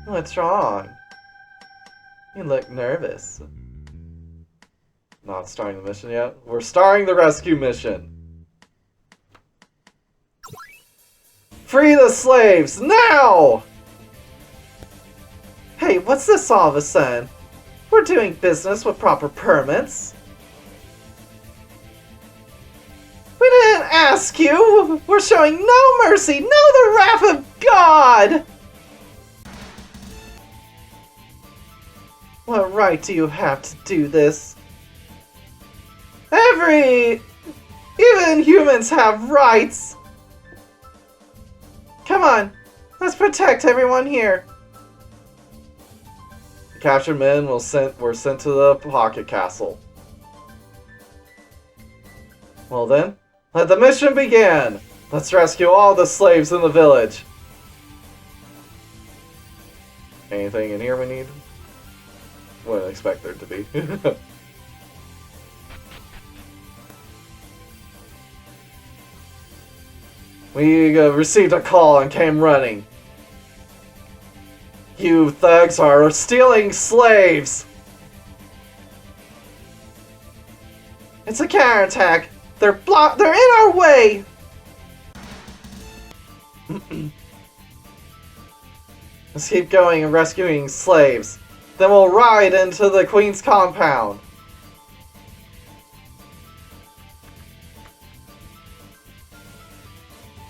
What's wrong? You look nervous. Not starting the mission yet? We're starting the rescue mission. Free the slaves, now! Hey, what's this all of a sudden? We're doing business with proper permits. We didn't ask you! We're showing no mercy, no the wrath of God! What right do you have to do this? Even humans have rights! Come on, let's protect everyone here. The captured men were sent to the Pocket Castle. Well then, let the mission begin! Let's rescue all the slaves in the village. Anything in here we need? Wouldn't expect there to be. We received a call and came running. You thugs are stealing slaves! It's a counterattack! They're in our way! Let's keep going and rescuing slaves. Then we'll ride into the Queen's compound.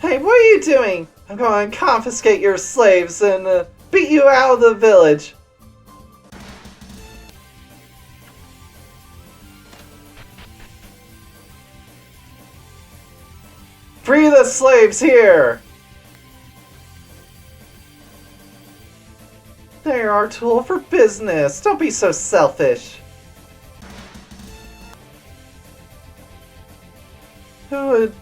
Hey, what are you doing? I'm going to confiscate your slaves and beat you out of the village. Free the slaves here! They're our tool for business. Don't be so selfish. Who would...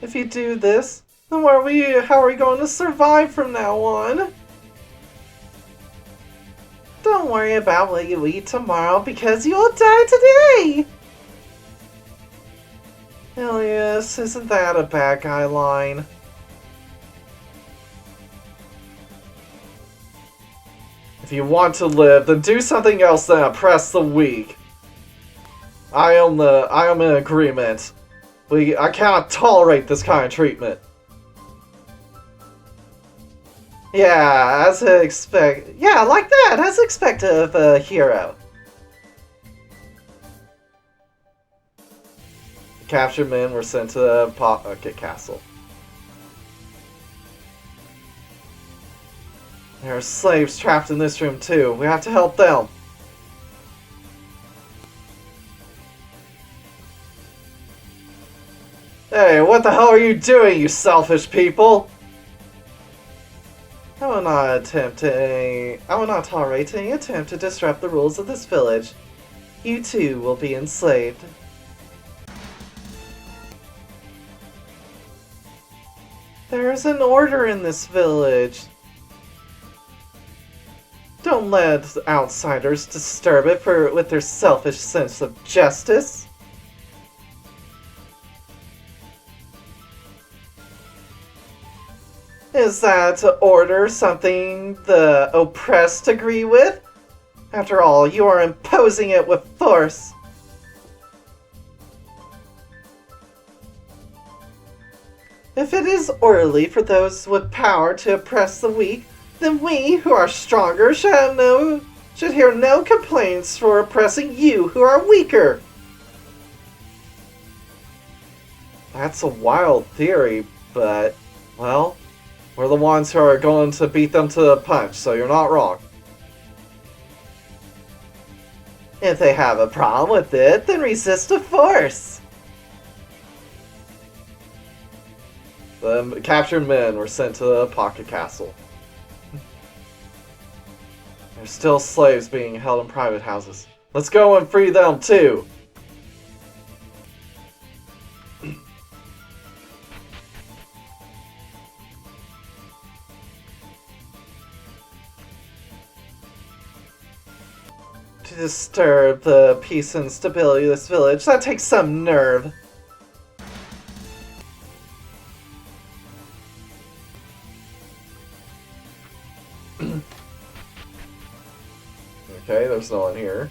If you do this, then how are we going to survive from now on? Don't worry about what you eat tomorrow because you'll die today! Ilias, isn't that a bad guy line? If you want to live, then do something else than oppress the weak. I am in agreement. I cannot tolerate this kind of treatment. Yeah, yeah, like that, as expected of a hero. The captured men were sent to the Pocket Castle. There are slaves trapped in this room too. We have to help them. Hey, what the hell are you doing, you selfish people? I will not tolerate any attempt to disrupt the rules of this village. You too will be enslaved. There is an order in this village. Don't let outsiders disturb it with their selfish sense of justice. Is that order something the oppressed agree with? After all, you are imposing it with force. If it is orderly for those with power to oppress the weak, then we, who are stronger, should hear no complaints for oppressing you, who are weaker. That's a wild theory, but, well, we're the ones who are going to beat them to the punch, so you're not wrong. If they have a problem with it, then resist the force. The captured men were sent to the Pocket Castle. There's still slaves being held in private houses. Let's go and free them too! To disturb the peace and stability of this village, that takes some nerve. There's no one here.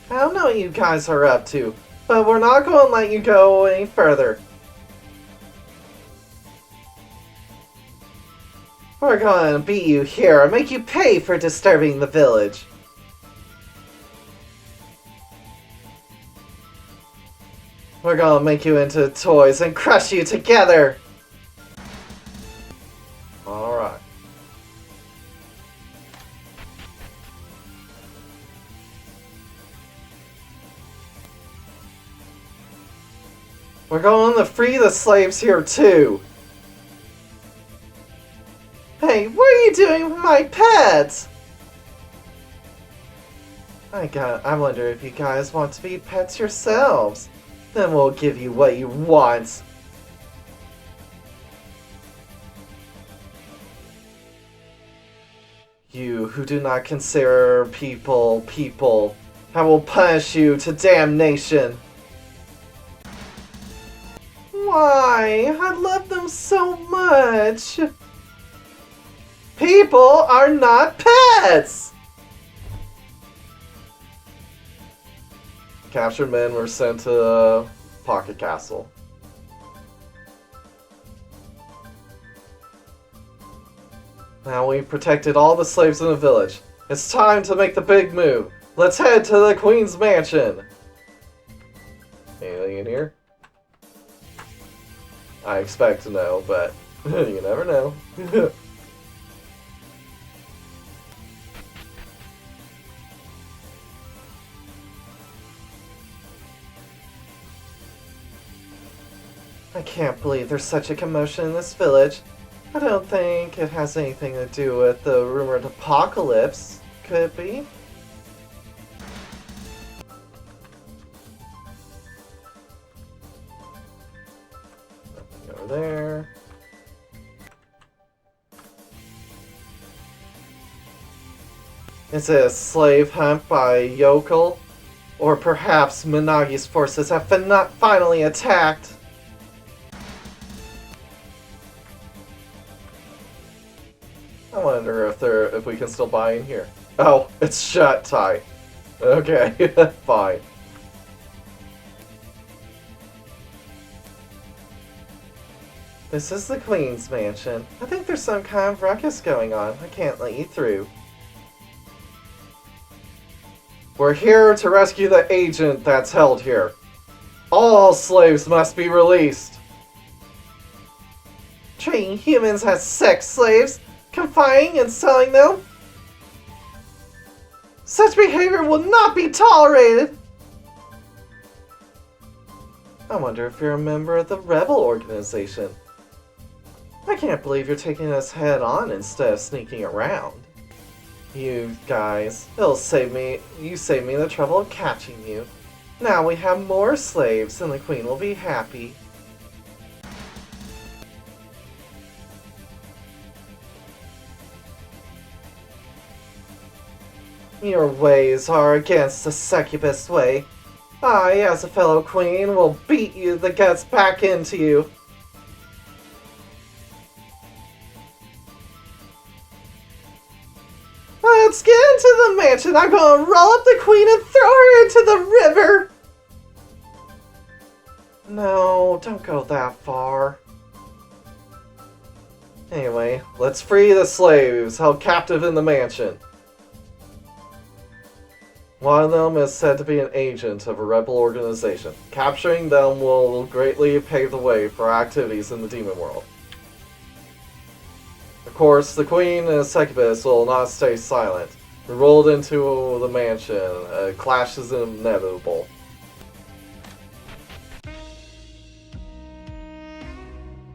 I don't know what you guys are up to, but we're not going to let you go any further. We're going to beat you here and make you pay for disturbing the village. We're going to make you into toys and crush you together. Alright. We're going to free the slaves here too. Hey, what are you doing with my pets? I wonder if you guys want to be pets yourselves. Then we'll give you what you want. You who do not consider people, I will punish you to damnation. Why? I love them so much. People are not pets! Captured men were sent to the Pocket Castle. Now we've protected all the slaves in the village. It's time to make the big move. Let's head to the Queen's mansion. Anything in here? I expect to know, but you never know. I can't believe there's such a commotion in this village. I don't think it has anything to do with the rumored apocalypse. Could it be? Nothing over there. Is it a slave hunt by Yokel? Or perhaps Minagi's forces have finally attacked? I wonder if we can still buy in here. Oh, it's shut tight. Okay, fine. This is the Queen's mansion. I think there's some kind of ruckus going on. I can't let you through. We're here to rescue the agent that's held here. All slaves must be released. Treating humans as sex slaves? Confining and selling them? Such behavior will not be tolerated! I wonder if you're a member of the rebel organization. I can't believe you're taking us head on instead of sneaking around. You guys, you saved me the trouble of catching you. Now we have more slaves and the Queen will be happy. Your ways are against the succubus way. I, as a fellow queen, will beat you the guts back into you. Let's get into the mansion. I'm gonna roll up the queen and throw her into the river. No, don't go that far. Anyway, let's free the slaves held captive in the mansion. One of them is said to be an agent of a rebel organization. Capturing them will greatly pave the way for our activities in the demon world. Of course, the Queen and the succubus will not stay silent. We rolled into the mansion. A clash is inevitable.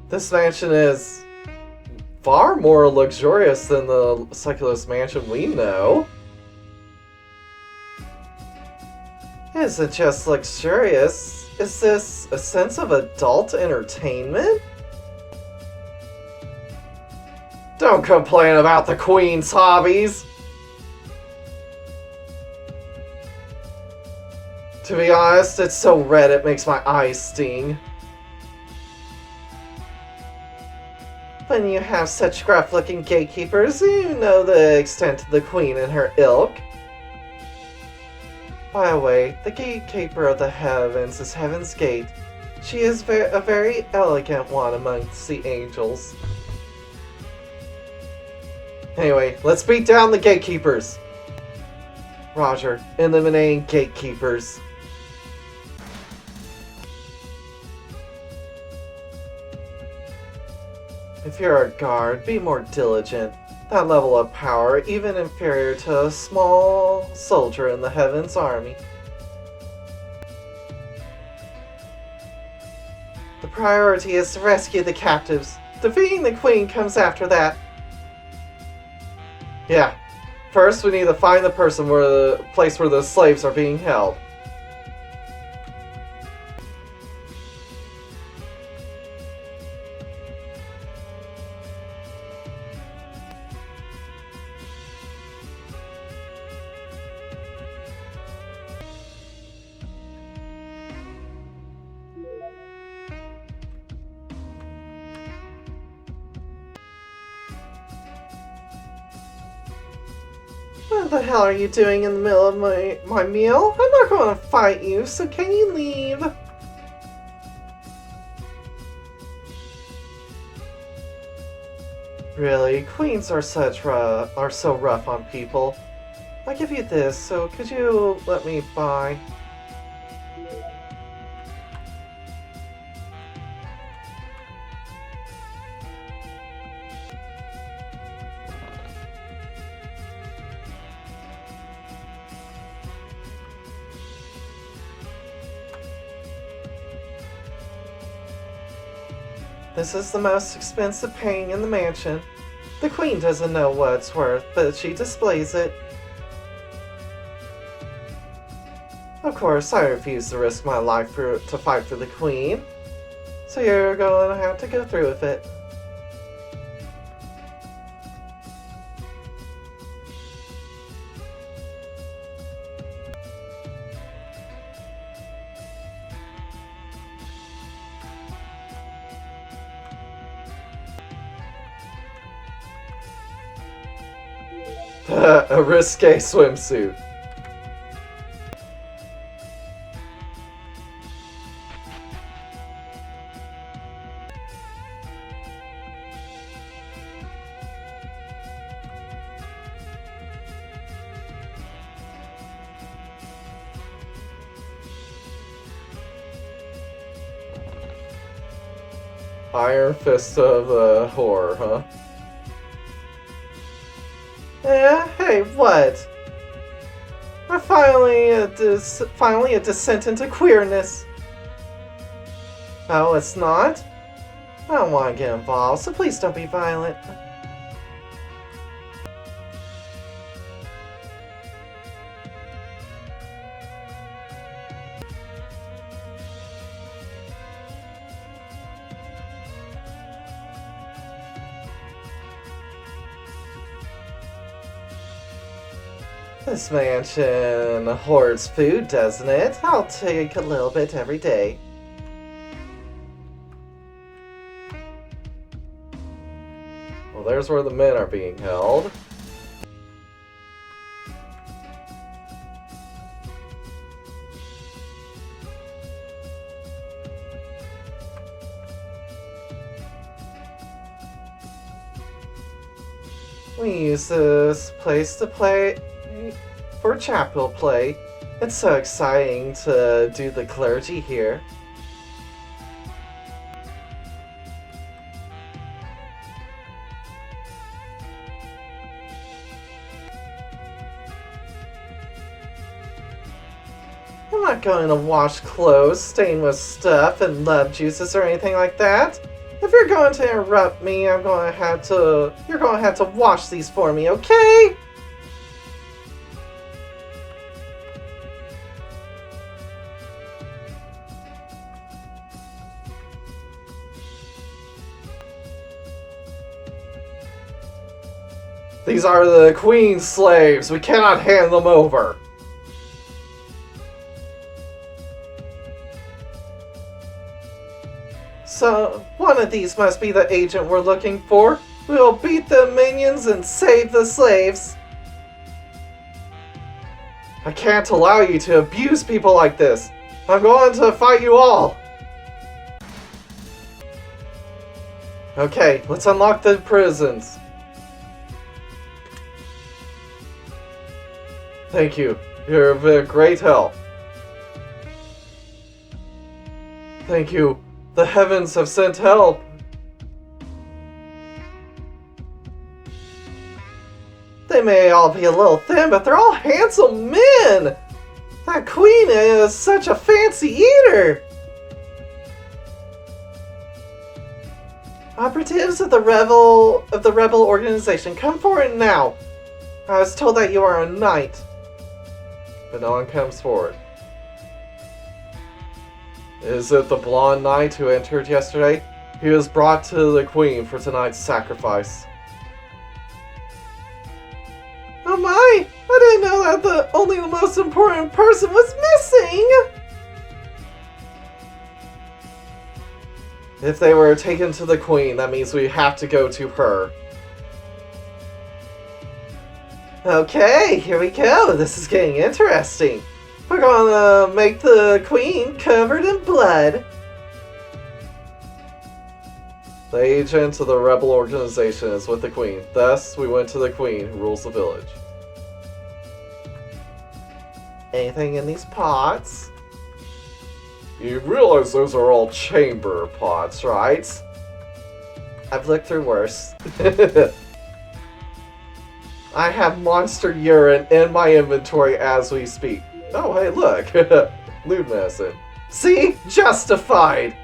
This mansion is far more luxurious than the succubus mansion we know. It isn't just luxurious. Is this a sense of adult entertainment? Don't complain about the Queen's hobbies! To be honest, it's so red it makes my eyes sting. When you have such gruff-looking gatekeepers, you know the extent of the Queen and her ilk. By the way, the gatekeeper of the heavens is Heaven's Gate. She is a very elegant one amongst the angels. Anyway, let's beat down the gatekeepers. Roger, eliminating gatekeepers. If you're a guard, be more diligent. That level of power, even inferior to a small soldier in the Heaven's Army. The priority is to rescue the captives. Defeating the Queen comes after that. Yeah. First, we need to find the place where the slaves are being held. What the hell are you doing in the middle of my meal? I'm not going to fight you, so can you leave? Really, queens are so rough on people. I'll give you this, so could you let me buy? This is the most expensive painting in the mansion. The Queen doesn't know what it's worth, but she displays it. Of course, I refuse to risk my life to fight for the Queen. So you're going to have to go through with it. A risque swimsuit. Iron Fist of the Horror, huh? Yeah, hey, what? Finally a descent into queerness. Oh, it's not? I don't want to get involved, so please don't be violent. This mansion hoards food, doesn't it? I'll take a little bit every day. Well, there's where the men are being held. We use this place to play for chapel play. It's so exciting to do the clergy here. I'm not going to wash clothes stained with stuff and love juices or anything like that. If you're going to interrupt me, you're going to have to wash these for me, okay? These are the Queen's slaves. We cannot hand them over. So, one of these must be the agent we're looking for. We'll beat the minions and save the slaves. I can't allow you to abuse people like this. I'm going to fight you all. Okay, let's unlock the prisons. Thank you. You're of great help. Thank you. The heavens have sent help. They may all be a little thin, but they're all handsome men. That queen is such a fancy eater. Operatives of the rebel organization, come forward now. I was told that you are a knight, but no one comes forward. Is it the blonde knight who entered yesterday? He was brought to the queen for tonight's sacrifice. Oh my! I didn't know that only the most important person was missing! If they were taken to the queen, that means we have to go to her. Okay, here we go. This is getting interesting. We're gonna make the queen covered in blood. The agent of the rebel organization is with the queen. Thus, we went to the queen who rules the village. Anything in these pots? You realize those are all chamber pots, right? I've looked through worse. I have monster urine in my inventory as we speak. Oh, hey, look. Lewd medicine. See? Justified!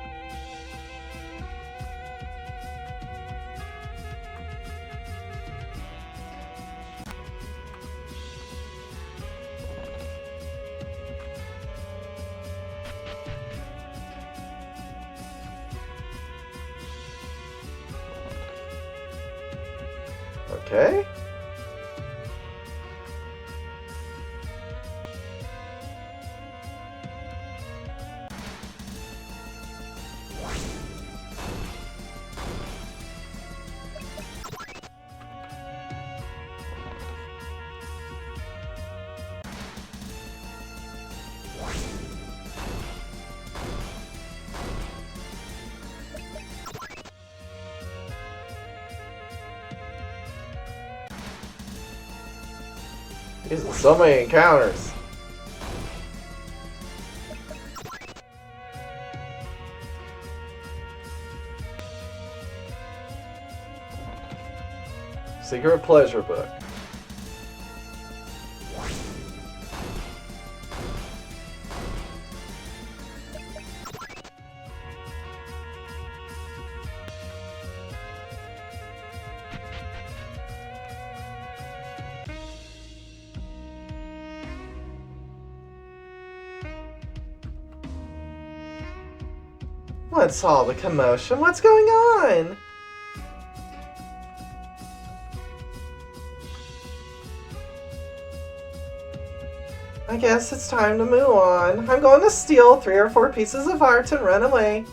Okay. Jesus, so many encounters. Secret pleasure book. What's all the commotion? What's going on? I guess it's time to move on. I'm going to steal 3 or 4 pieces of art and run away.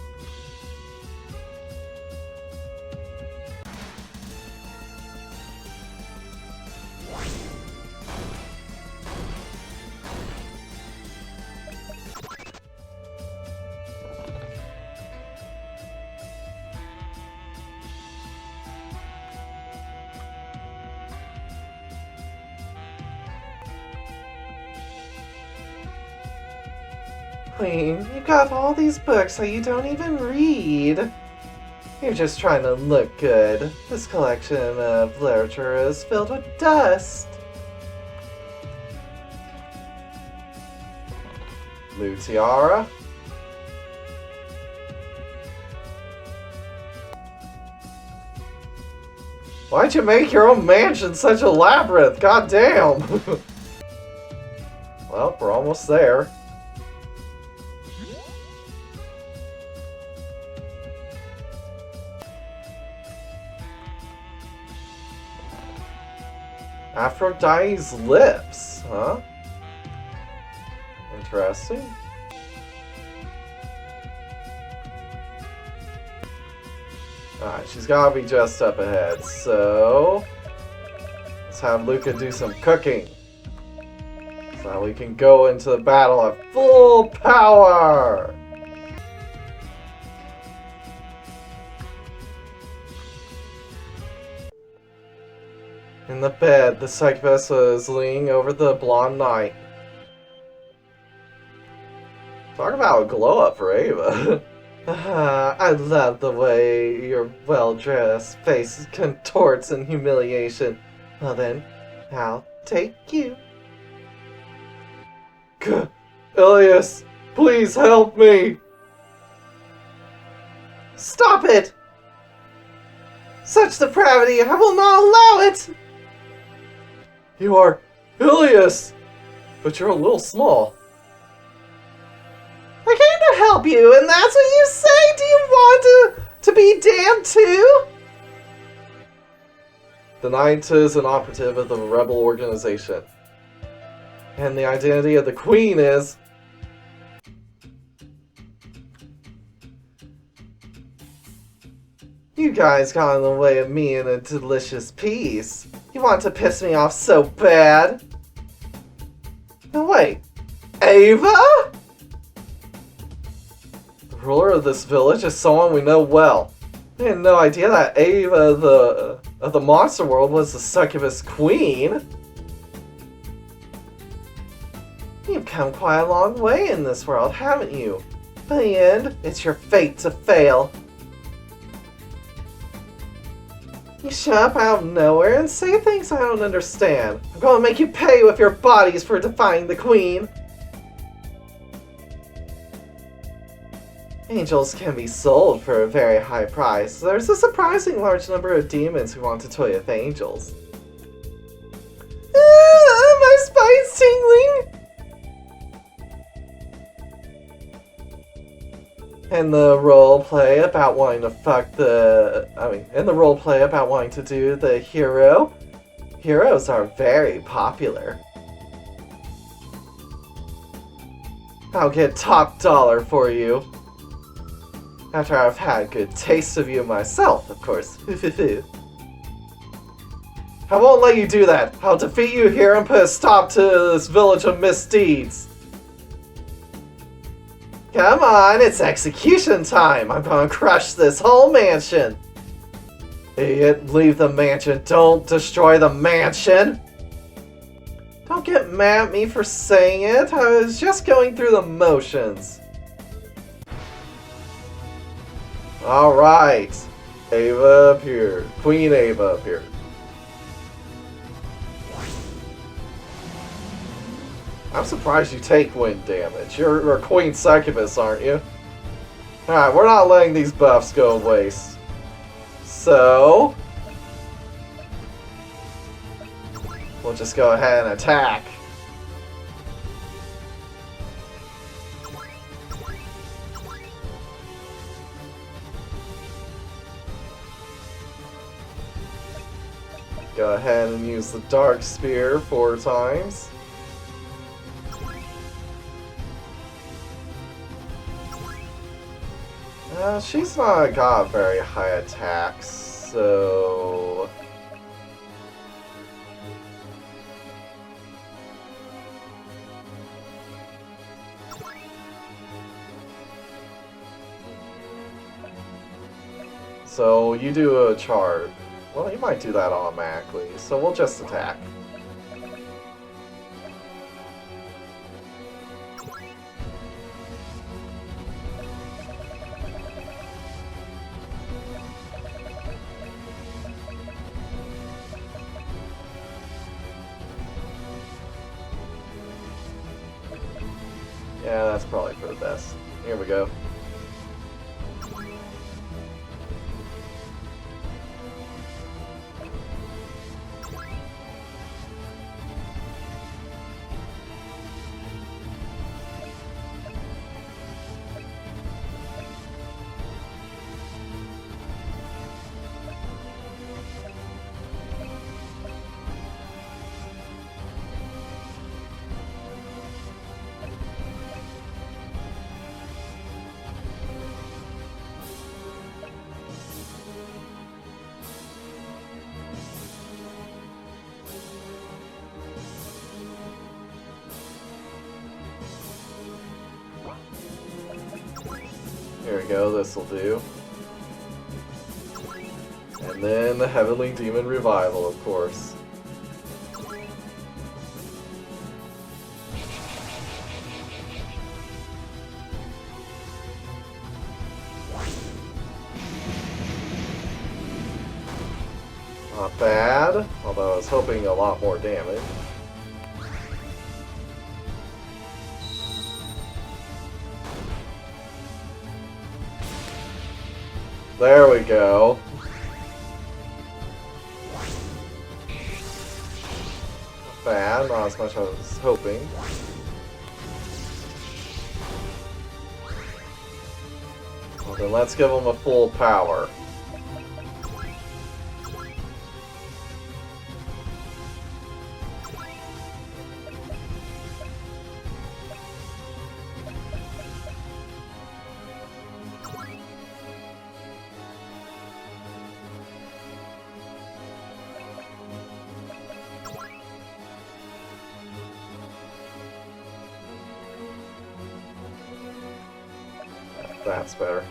Queen, you got all these books that you don't even read. You're just trying to look good. This collection of literature is filled with dust. Blue tiara. Why'd you make your own mansion such a labyrinth? God damn! Well, we're almost there. Aphrodite's lips, huh? Interesting. Alright, she's gotta be just up ahead, so let's have Luca do some cooking. So that we can go into the battle at full power! In the bed, the succubus was leaning over the blonde knight. Talk about a glow up for Eva. I love the way your well-dressed face contorts in humiliation. Well then, I'll take you. Ilias, please help me! Stop it! Such depravity, I will not allow it! You are Ilias, but you're a little small. I came to help you, and that's what you say? Do you want to be damned too? The knight is an operative of the rebel organization. And the identity of the queen is... You guys got in the way of me and a delicious piece. You want to piss me off so bad. No, wait. Eva? The ruler of this village is someone we know well. We had no idea that Eva of the monster world was the succubus queen. You've come quite a long way in this world, haven't you? In the end, it's your fate to fail. You show up out of nowhere and say things I don't understand. I'm gonna make you pay with your bodies for defying the queen. Angels can be sold for a very high price. There's a surprising large number of demons who want to toy with angels. My spine's tingling! And the roleplay about wanting to do the hero, heroes are very popular. I'll get top dollar for you. After I've had a good taste of you myself, of course. I won't let you do that. I'll defeat you here and put a stop to this village of misdeeds. Come on, it's execution time! I'm gonna crush this whole mansion! Idiot, leave the mansion. Don't destroy the mansion! Don't get mad at me for saying it. I was just going through the motions. Alright. Eva appeared. Queen Eva appeared. I'm surprised you take wind damage. You're a Queen Succubus, aren't you? Alright, we're not letting these buffs go to waste. So... we'll just go ahead and attack. Go ahead and use the Dark Spear 4 times. She's not got very high attacks, so... So you do a charge. Well, you might do that automatically, so we'll just attack. Yeah, that's probably for the best. Here we go. Here we go, this'll do. And then the Heavenly Demon Revival, of course. Not bad, although I was hoping a lot more damage. There we go. Not bad, not as much as I was hoping. Well, then let's give him a full power. That's better.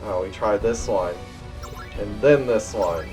Oh, we tried this one. And then this one.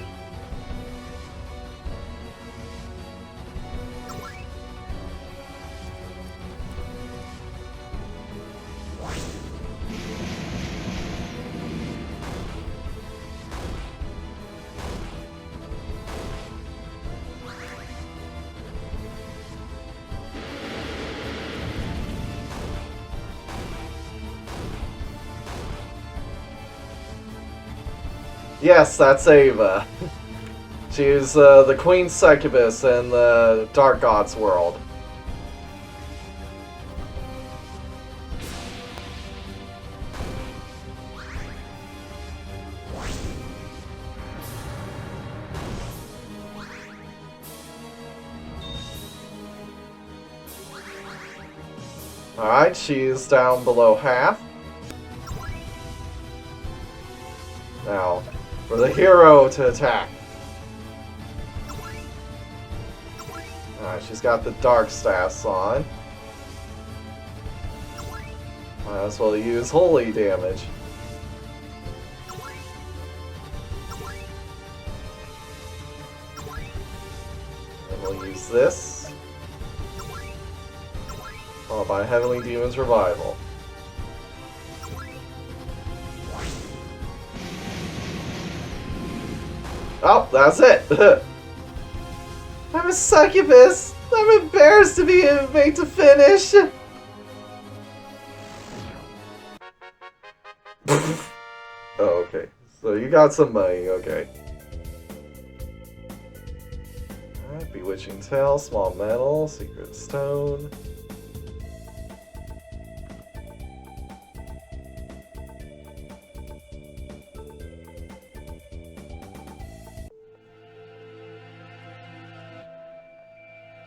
Yes, that's Eva. She's the Queen Succubus in the Dark Gods world. Alright, she's down below half. Now, for the hero to attack. Alright, she's got the dark staffs on. Might as well use holy damage. And we'll use this. Followed by Heavenly Demon's Revival. Oh, that's it! I'm a succubus! I'm embarrassed to be made to finish! Oh, okay. So you got some money, okay. Alright, Bewitching Tail, Small Metal, Secret Stone.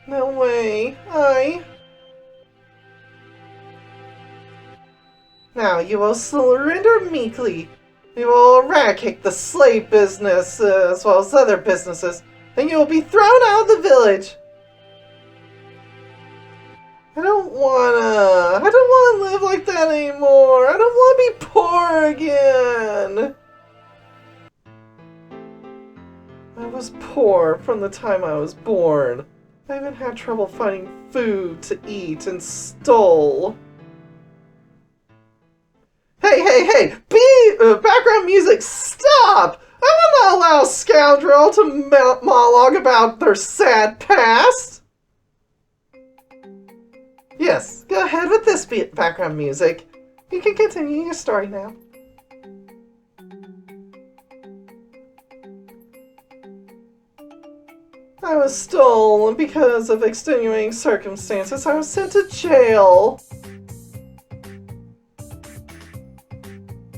No way. Now you will surrender meekly. We will eradicate the slave business as well as other businesses, and you will be thrown out of the village. I don't wanna live like that anymore. I don't wanna be poor again. I was poor from the time I was born. I even had trouble finding food to eat and stole. Hey! Background music, stop! I will not allow a scoundrel to monologue about their sad past. Yes, go ahead with this background music. You can continue your story now. I was stolen because of extenuating circumstances. I was sent to jail.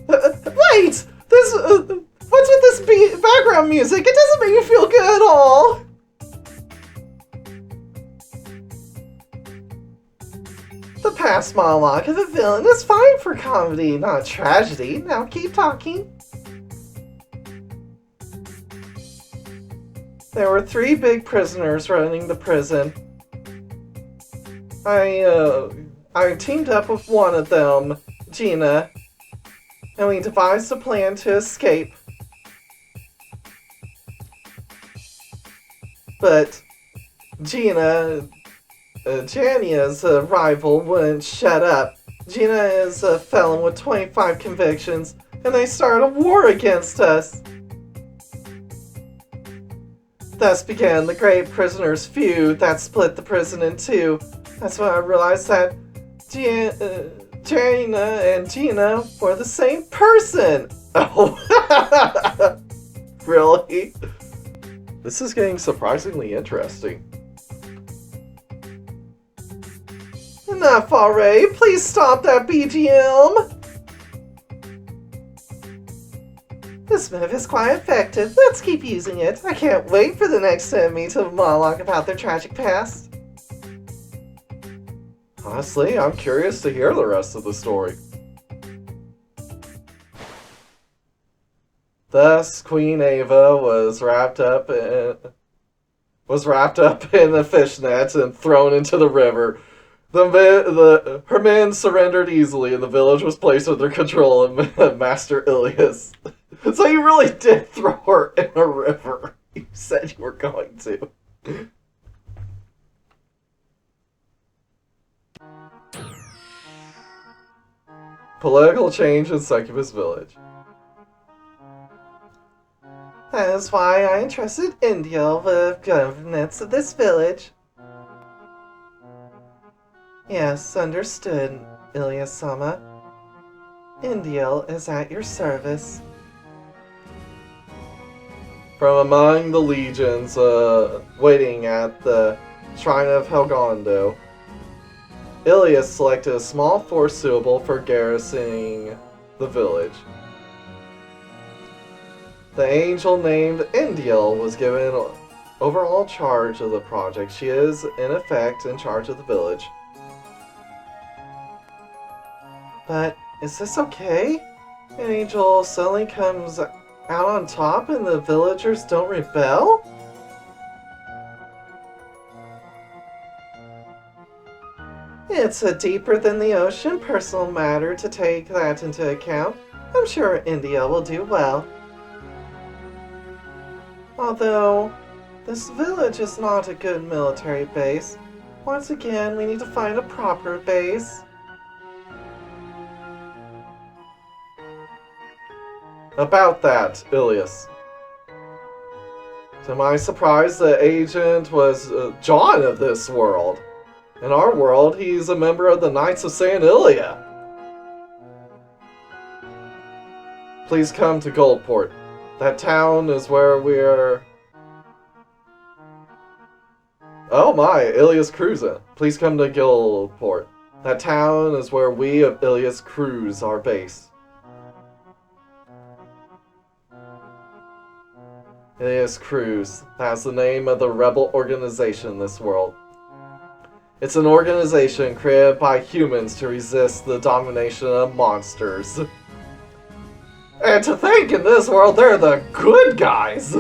Wait! What's with this background music? It doesn't make me feel good at all. The past monologue of a villain is fine for comedy, not tragedy. Now keep talking. There were 3 big prisoners running the prison. I teamed up with one of them, Gina, and we devised a plan to escape. But Gina, Jania's rival, wouldn't shut up. Gina is a felon with 25 convictions, and they started a war against us. Thus began the great prisoners' feud that split the prison in 2. That's when I realized that Jana and Gina were the same person. Oh, really? This is getting surprisingly interesting. Enough already. Please stop that BGM. This move is quite effective. Let's keep using it. I can't wait for the next enemy to monologue about their tragic past. Honestly, I'm curious to hear the rest of the story. Thus, Queen Eva was wrapped up in the fishnet and thrown into the river. Her men surrendered easily, and the village was placed under control of Master Ilias. So you really did throw her in a river. You said you were going to. Political change in Succubus Village. That is why I entrusted India with governance of this village. Yes, understood, Ilias-sama. India is at your service. From among the legions waiting at the Shrine of Helgondo, Ilias selected a small force suitable for garrisoning the village. The angel named Indiel was given overall charge of the project. She is, in effect, in charge of the village. But is this okay? An angel suddenly comes out on top and the villagers don't rebel? It's a deeper than the ocean personal matter to take that into account. I'm sure India will do well. Although, this village is not a good military base. Once again, we need to find a proper base. About that, Ilias. To my surprise, the agent was John of this world. In our world, he's a member of the Knights of St. Ilia. Please come to Goldport. That town is where we're... Oh my, Ilias cruising. Please come to Goldport. That town is where we of Ilias cruise our base. Ilias Cruise. That's the name of the rebel organization in this world. It's an organization created by humans to resist the domination of monsters. And to think in this world they're the good guys!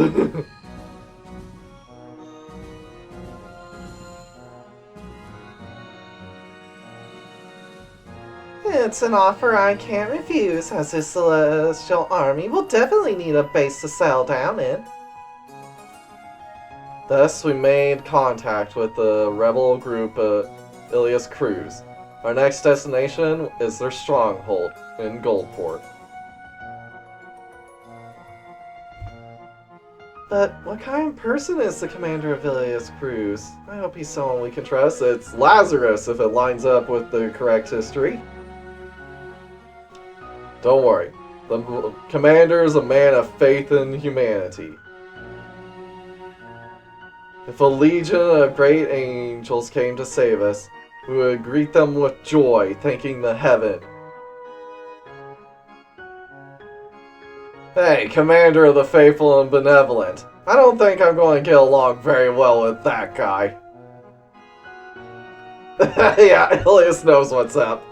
It's an offer I can't refuse, as this celestial army will definitely need a base to settle down in. Thus, we made contact with the rebel group Ilias Cruz. Our next destination is their stronghold in Goldport. But what kind of person is the commander of Ilias Cruz? I hope he's someone we can trust. It's Lazarus if it lines up with the correct history. Don't worry. The commander is a man of faith and humanity. If a legion of great angels came to save us, we would greet them with joy, thanking the heaven. Hey, commander of the faithful and benevolent. I don't think I'm going to get along very well with that guy. Yeah, Ilias knows what's up.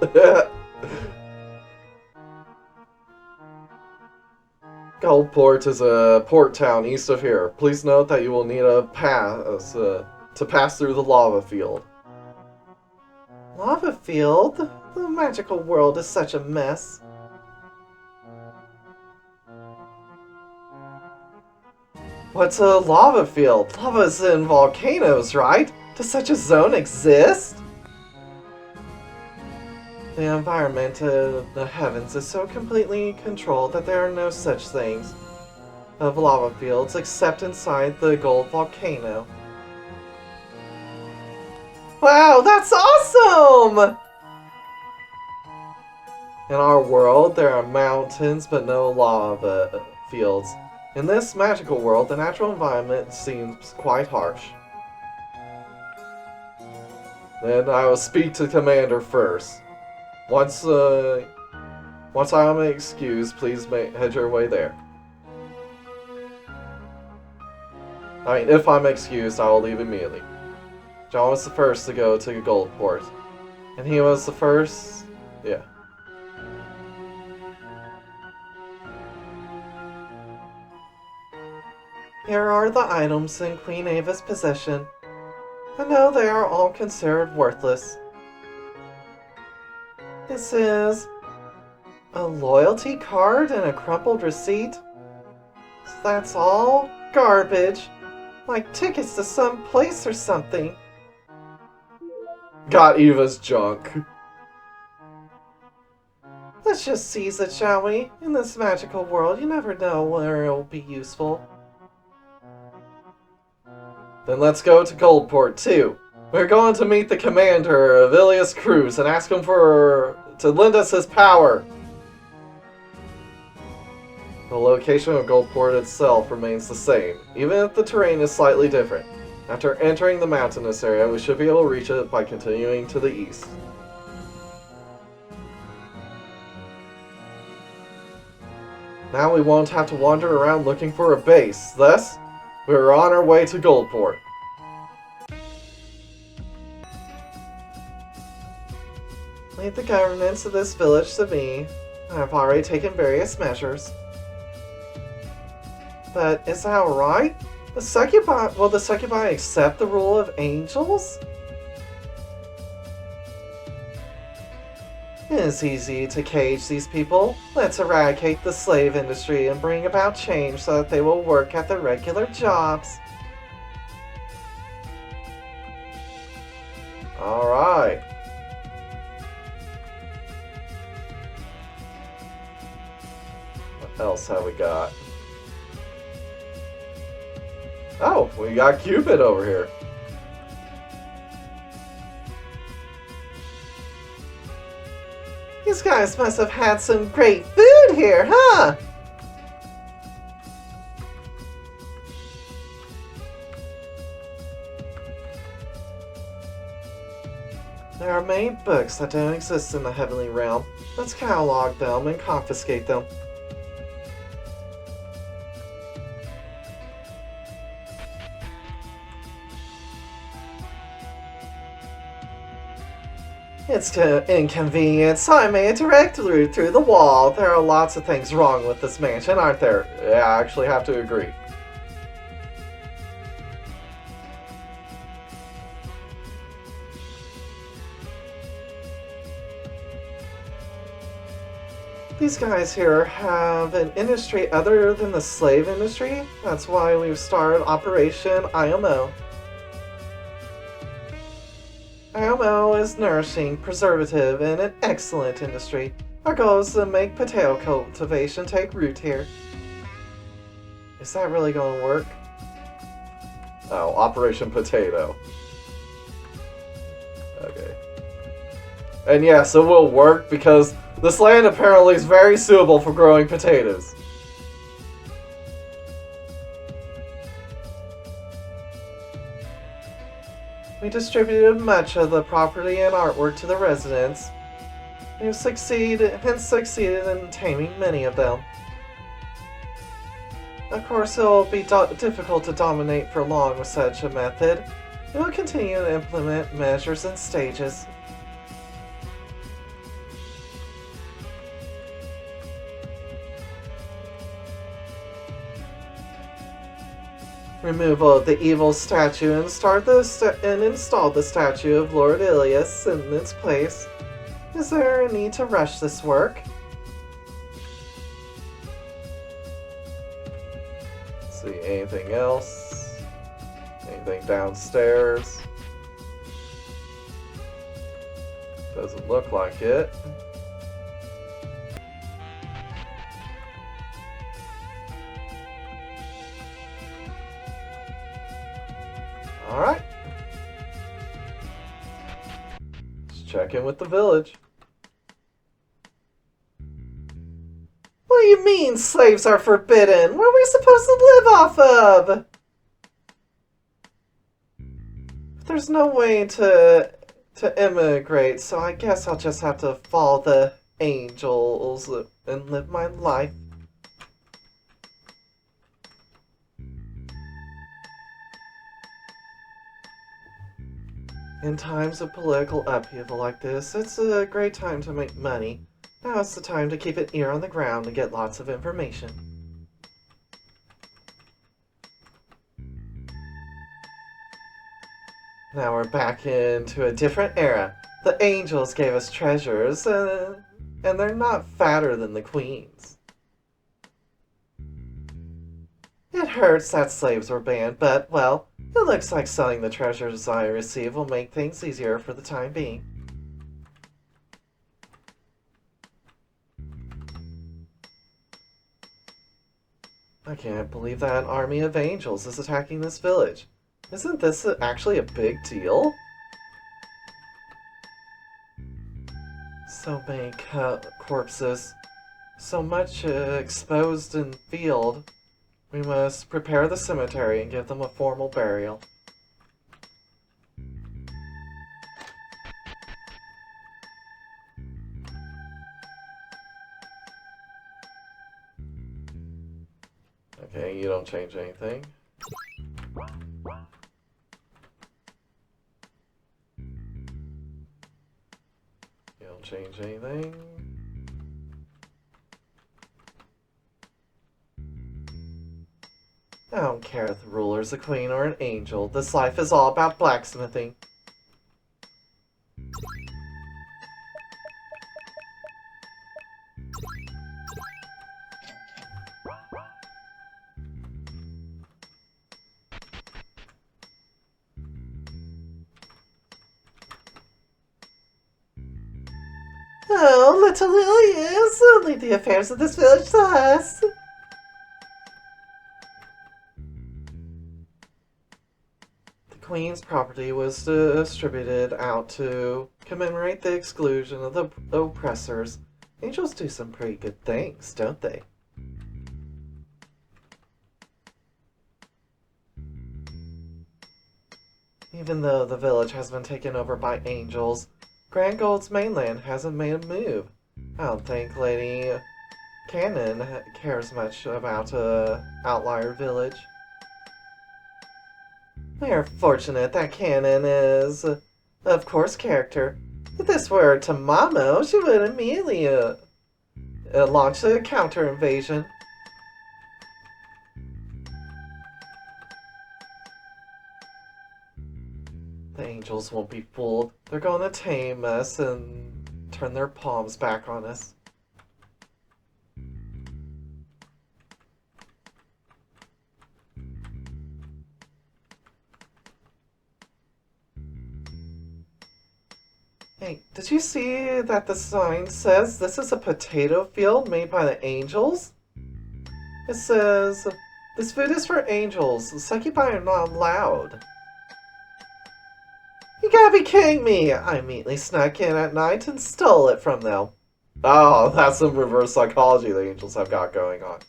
Goldport is a port town east of here. Please note that you will need a pass to pass through the lava field. Lava field? The magical world is such a mess. What's a lava field? Lava's in volcanoes, right? Does such a zone exist? The environment of the heavens is so completely controlled that there are no such things of lava fields except inside the gold volcano. Wow, that's awesome! In our world, there are mountains but no lava fields. In this magical world, the natural environment seems quite harsh. Then I will speak to the commander first. Once I am excused, please head your way there. I mean, if I'm excused, I will leave immediately. John was the first to go to Goldport. And he was the first... yeah. Here are the items in Queen Eva's possession. I know they are all considered worthless. This is a loyalty card and a crumpled receipt. So that's all garbage. Like tickets to some place or something. Got Eva's junk. Let's just seize it, shall we? In this magical world, you never know where it'll be useful. Then let's go to Goldport too. We're going to meet the commander of Ilias Cruz and ask him to lend us his power. The location of Goldport itself remains the same, even if the terrain is slightly different. After entering the mountainous area, we should be able to reach it by continuing to the east. Now we won't have to wander around looking for a base. Thus, we are on our way to Goldport. Leave the governance of this village to me. I've already taken various measures. But is that right? Will the succubi accept the rule of angels? It is easy to cage these people. Let's eradicate the slave industry and bring about change so that they will work at their regular jobs. Alright. What else have we got? Oh, we got Cupid over here. These guys must have had some great food here, huh? There are many books that don't exist in the heavenly realm. Let's catalog them and confiscate them. It's inconvenient, so I made a direct route through the wall. There are lots of things wrong with this mansion, aren't there? Yeah, I actually have to agree. These guys here have an industry other than the slave industry. That's why we've started Operation IMO. IMO is nourishing, preservative, and an excellent industry. Our goal is to make potato cultivation take root here. Is that really going to work? Oh, Operation Potato. Okay. And yes, it will work because this land apparently is very suitable for growing potatoes. We distributed much of the property and artwork to the residents. We've succeeded in taming many of them. Of course, it will be difficult to dominate for long with such a method. We will continue to implement measures in stages. removal of the evil statue and install the statue of Lord Ilias in its place. Is there a need to rush this work? Let's see, anything else? Anything downstairs? Doesn't look like it. Alright. Let's check in with the village. What do you mean slaves are forbidden? What are we supposed to live off of? There's no way to immigrate, so I guess I'll just have to follow the angels and live my life. In times of political upheaval like this, it's a great time to make money. Now it's the time to keep an ear on the ground and get lots of information. Now we're back into a different era. The angels gave us treasures, and they're not fatter than the queens. It hurts that slaves were banned, but, well, it looks like selling the treasures I receive will make things easier for the time being. I can't believe that an army of angels is attacking this village. Isn't this actually a big deal? So many corpses. So much exposed in field. We must prepare the cemetery and give them a formal burial. Okay, you don't change anything. You don't change anything. I don't care if the ruler's a queen or an angel. This life is all about blacksmithing. Oh, little Ilias, leave the affairs of this village to us. The Queen's property was distributed out to commemorate the exclusion of the oppressors. Angels do some pretty good things, don't they? Even though the village has been taken over by angels, Grand Gold's mainland hasn't made a move. I don't think Lady Cannon cares much about outlier village. We are fortunate that Cannon is, of course, character. If this were Tamamo, she would immediately launch a counter-invasion. The angels won't be fooled. They're going to tame us and turn their palms back on us. Hey, did you see that the sign says this is a potato field made by the angels? It says, this food is for angels. Succubi are not allowed. You gotta be kidding me! I immediately snuck in at night and stole it from them. Oh, that's some reverse psychology the angels have got going on.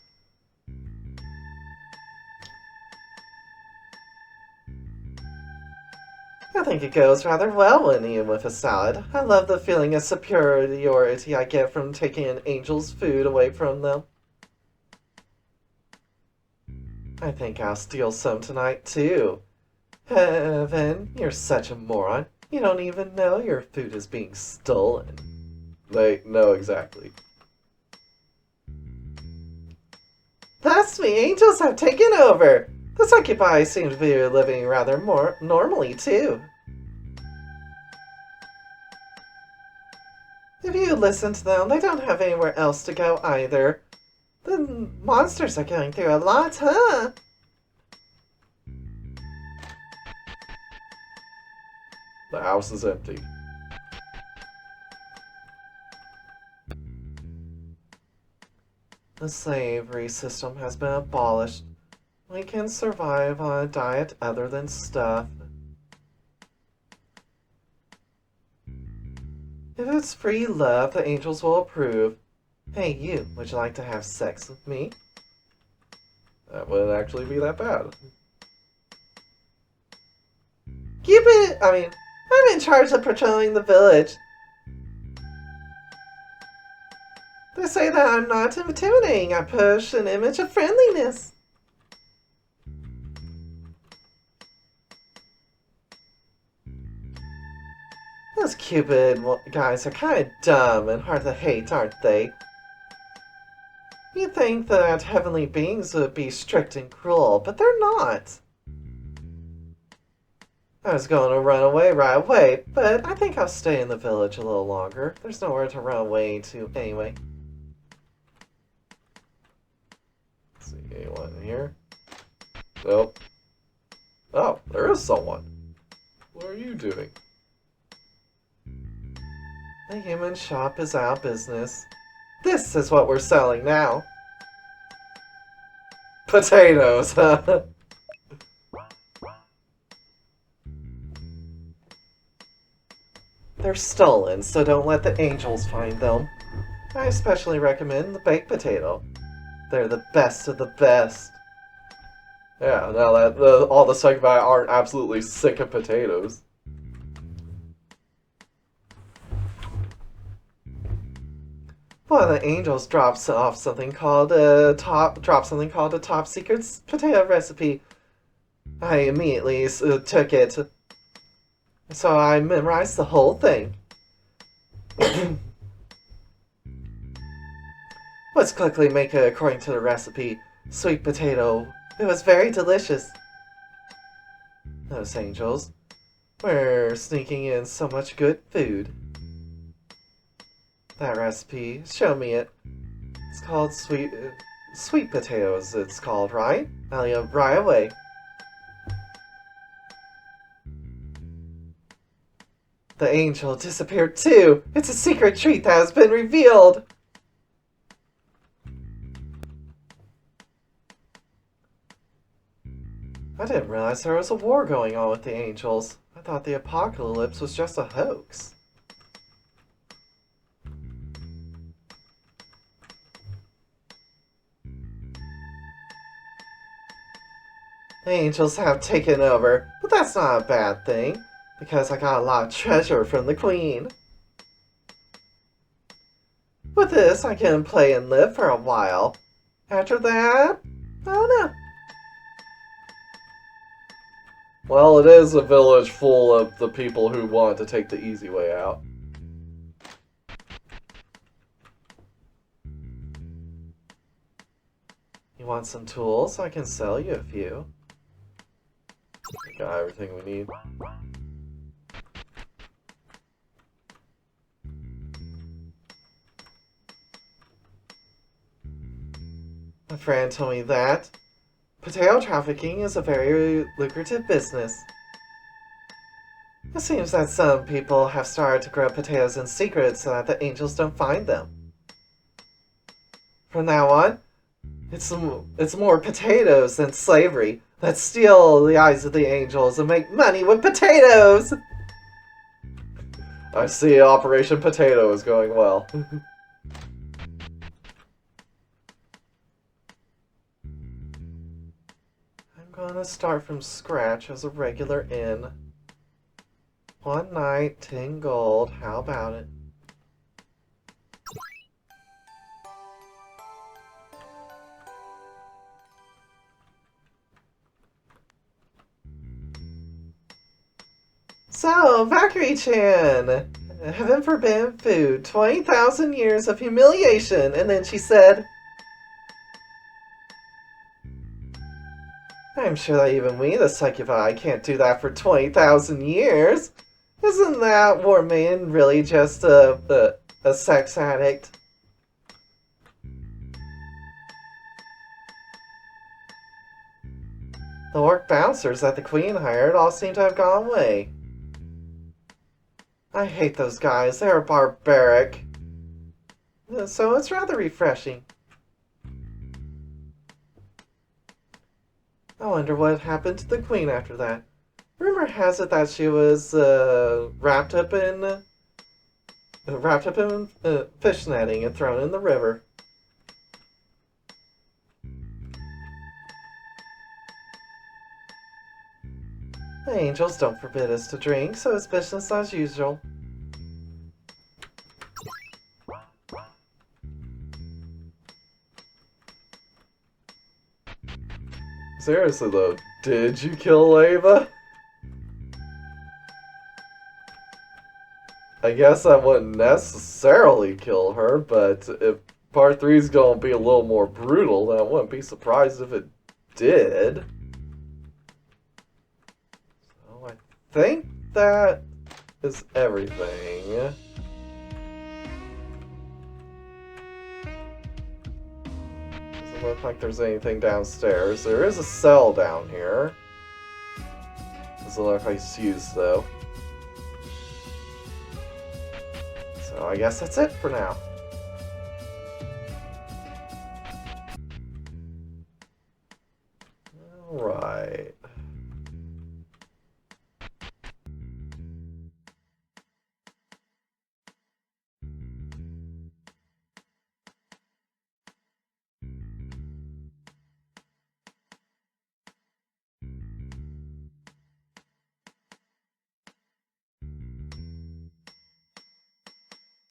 I think it goes rather well when eaten with a salad. I love the feeling of superiority I get from taking an angel's food away from them. I think I'll steal some tonight, too. Heaven, you're such a moron. You don't even know your food is being stolen. They know exactly. That's me, angels have taken over. The succubi seem to be living rather more normally, too. If you listen to them, they don't have anywhere else to go either. The monsters are going through a lot, huh? The house is empty. The slavery system has been abolished. We can survive on a diet other than stuff. If it's free love, the angels will approve. Hey, you, would you like to have sex with me? That wouldn't actually be that bad. I'm in charge of patrolling the village. They say that I'm not intimidating. I push an image of friendliness. Those Cupid guys are kind of dumb and hard to hate, aren't they? You'd think that heavenly beings would be strict and cruel, but they're not. I was going to run away right away, but I think I'll stay in the village a little longer. There's nowhere to run away to anyway. Let's see, anyone in here? Nope. Oh, there is someone. What are you doing? The human shop is out of business. This is what we're selling now. Potatoes, huh? They're stolen, so don't let the angels find them. I especially recommend the baked potato. They're the best of the best. Yeah, now that all the succubi aren't absolutely sick of potatoes. One of the angels drops off something called a top secret potato recipe. I immediately took it, so I memorized the whole thing. Let's quickly make it according to the recipe. Sweet potato. It was very delicious. Those angels. We're sneaking in so much good food. That recipe. Show me it. It's called sweet potatoes, it's called, right? Right away. The angel disappeared too. It's a secret treat that has been revealed. I didn't realize there was a war going on with the angels. I thought the apocalypse was just a hoax. The angels have taken over, but that's not a bad thing, because I got a lot of treasure from the Queen. With this, I can play and live for a while. After that, I don't know. Well, it is a village full of the people who want to take the easy way out. You want some tools? I can sell you a few. We got everything we need. A friend told me that potato trafficking is a very lucrative business. It seems that some people have started to grow potatoes in secret so that the angels don't find them. From now on, it's more potatoes than slavery. Let's steal the eyes of the angels and make money with potatoes! I see Operation Potato is going well. I'm gonna start from scratch as a regular inn. 1 night, 10 gold. How about it? So, Valkyrie-chan! Heaven forbid food. 20,000 years of humiliation. And then she said, I I'm sure that even we, the succubi, can't do that for 20,000 years. Isn't that Warman really just a sex addict? The orc bouncers that the Queen hired all seem to have gone away. I hate those guys. They're barbaric. So it's rather refreshing. I wonder what happened to the Queen after that. Rumor has it that she was wrapped up in fish netting and thrown in the river. The angels don't forbid us to drink, so it's business as usual. Seriously though, did you kill Eva? I guess that wouldn't necessarily kill her, but if part 3 is gonna be a little more brutal, then I wouldn't be surprised if it did. So I think that is everything. Doesn't look like there's anything downstairs. There is a cell down here. Doesn't look like it's used though. So I guess that's it for now. Alright.